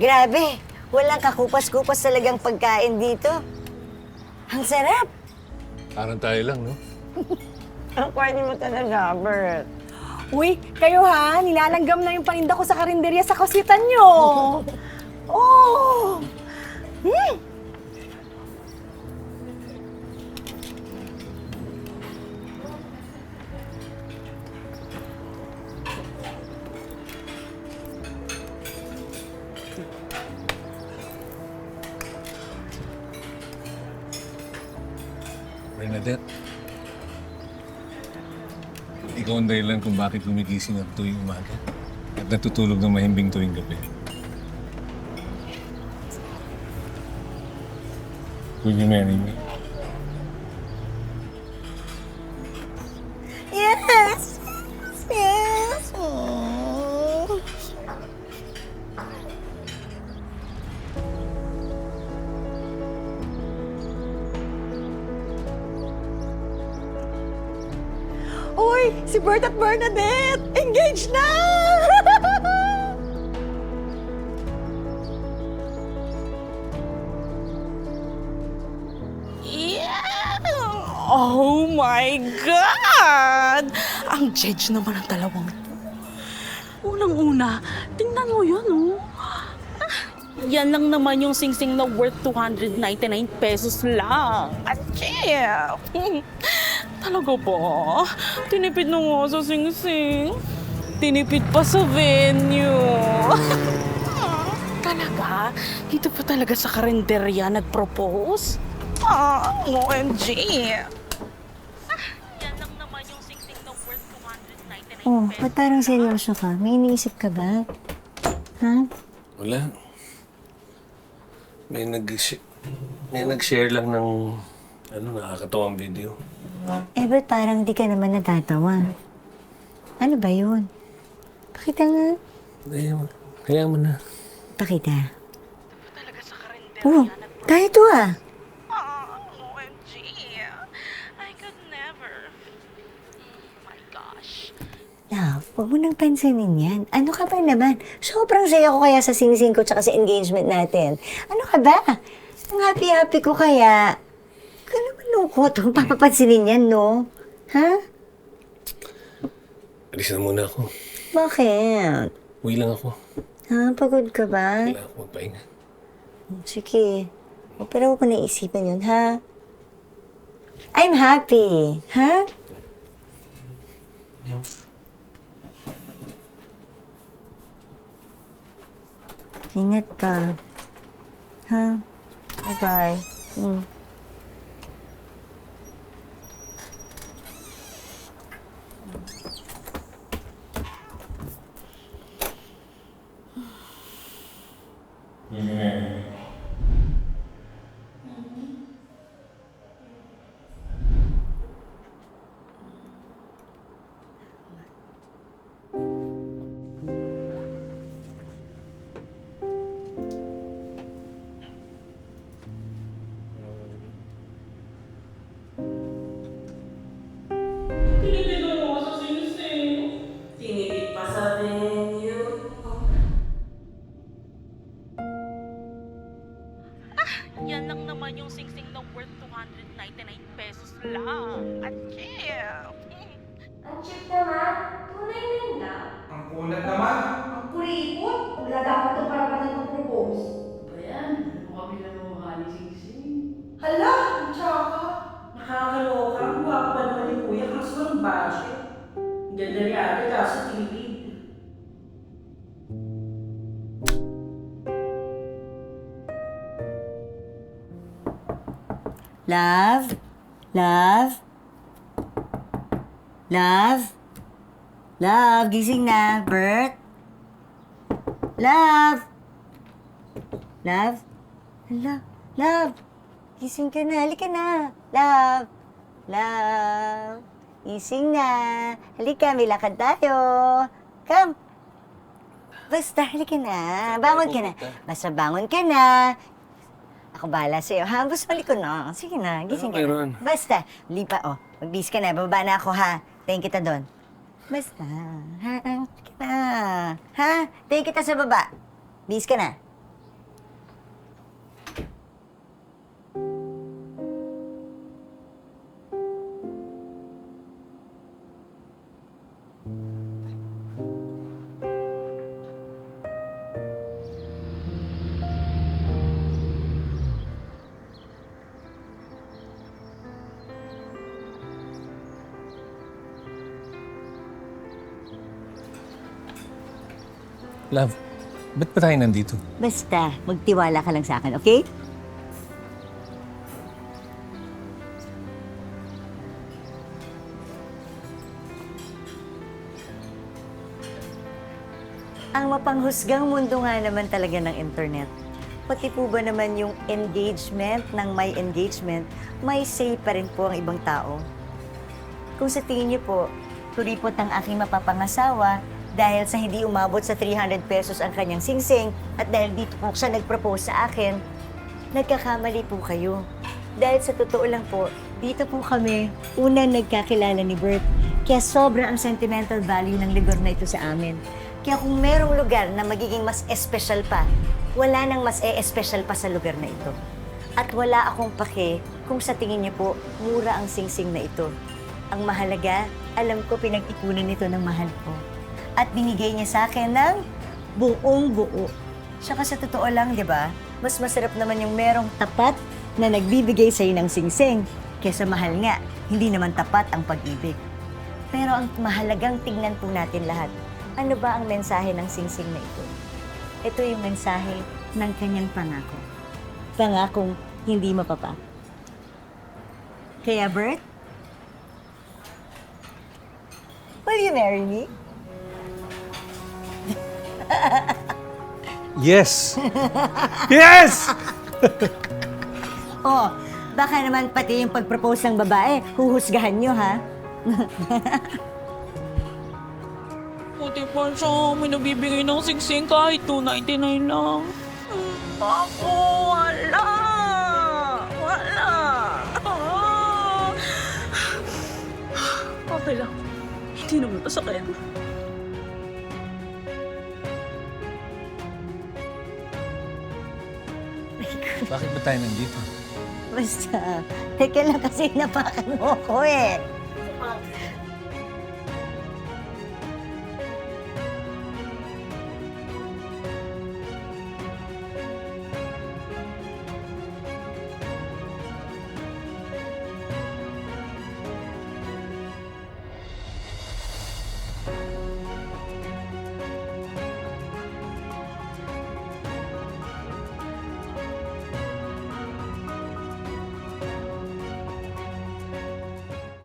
Grabe, walang kakupas-kupas talagang pagkain dito. Ang sarap. Parang tayo lang, no? Ang pwede mo talaga, Bert. Uy, kayo ha, nilalanggam na yung paninda ko sa karinderya sa kusitan nyo. Oh! Hmm. Bernadette, ikaw ang dahilan kung bakit gumigising ako tuwing umaga at natutulog ng mahimbing tuwing gabi. Will you marry me? Yes! Yes! Oh. Uy, si Bert at Bernadette! Engaged na! Yeah! Oh my God! Ang judge naman ang dalawang to. Unang-una, tingnan mo yun, oh. Yan lang naman yung singsing na worth 299 pesos lang. Achoo! Talaga ba? Tinipid na nga sa singsing. Tinipid pa sa venue. Talaga? Dito pa talaga sa karinderya nag-propose? OMG! Yan lang naman yung singsing na worth 299 Oh, pesos. ba't parang seryoso ka? May iniisip ka ba? Ha? Wala. May nag-share lang ng nakakatawang video. Eh, ba't parang di ka naman natatawa? Ano ba yun? Pakita nga. Kaya mo na. Pakita. Talaga sa karinderya Oh, tayo to ah. OMG! I could never. My gosh. Love, huwag mo nang pansinin yan. Ano ka ba naman? Sobrang saya ko kaya sa sing-sing ko tsaka sa engagement natin. Ano ka ba? Ang happy-happy ko kaya. Ka naman lungkot. Huwag papapansinin yan, no? Ha? Alis na muna ako. Bakit? Uwi lang ako. Ha? Pagod ka ba? Wala ako magpahinga. Sige. Oh, pero huwag mo naisipan yun, ha? I'm happy. Ha? Ingat ka. Ha? Bye-bye. Mm. Tinipid na nga sa singsing. Tinipid pa sa venue. Yan lang naman yung singsing na worth 299 pesos lang. Achoo! Ang cheap naman. Tunay na yun lang. Ang kunat naman. Ang kuripot. Wala dapat itong karapatan mag-propose. Ba yan? Ano mo kami nanuha ni Singsing? Hala! Ang tsaka. Nakakaloka. Ang gwapo pa naman ni Kuya kaso walang budget. Ang ganda ni ate kaso tinipid. Love? Love? Love? Love, gising na. Bert? Love? Love? Hala, love. Gising ka na. Halika na. Love? Love? Gising na. Halika, may lakad tayo. Come. Basta, halika na. Bangon ka na. Basta bangon ka na. Ako bahala sa'yo, ha? Basta balik ko na. Sige na, gising ka Meron. na. Basta, lipa, oh. Magbihis ka na, bababa na ako, ha? Tayin kita doon. Basta, ha? Halika na. Ha? Tayin kita sa baba. Bihis ka na. Love, ba't pa tayo nandito? Basta, magtiwala ka lang sa akin, okay? Ang mapanghusgang mundo nga naman talaga ng internet. Pati po ba naman yung engagement ng may engagement, may say pa rin po ang ibang tao. Kung sa tingin niyo po, kuripot ang aking mapapangasawa dahil sa hindi umabot sa 300 pesos ang kanyang singsing at dahil dito po siya nag-propose sa akin, nagkakamali po kayo. Dahil sa totoo lang po, dito po kami unang nagkakilala ni Bert. Kaya sobra ang sentimental value ng lugar na ito sa amin. Kaya kung merong lugar na magiging mas espesyal pa, wala nang mas e-espesyal pa sa lugar na ito. At wala akong pake kung sa tingin niyo po, mura ang singsing na ito. Ang mahalaga, alam ko pinag-ikunan nito ng mahal ko. At binigay niya sa akin ng buong buo. Saka sa totoo lang, di ba? Mas masarap naman yung merong tapat na nagbibigay sa'yo ng singsing. Kesa mahal nga, hindi naman tapat ang pag-ibig. Pero ang mahalagang tingnan po natin lahat, ano ba ang mensahe ng singsing na ito? Ito yung mensahe ng kanyang pangako. Pangakong hindi mapapa. Kaya Bert, will you marry me? Yes! Yes! Oh, baka naman pati yung pag-propose ng babae, huhusgahan nyo, ha? Buti pa siya, may nabibigay ng singsing kahit $2.99 lang. Ako, wala! Wala! Okay lang. Hindi naman masakit. Bakit ba tayo nandito? Basta, teka lang kasi napakan mo ko eh.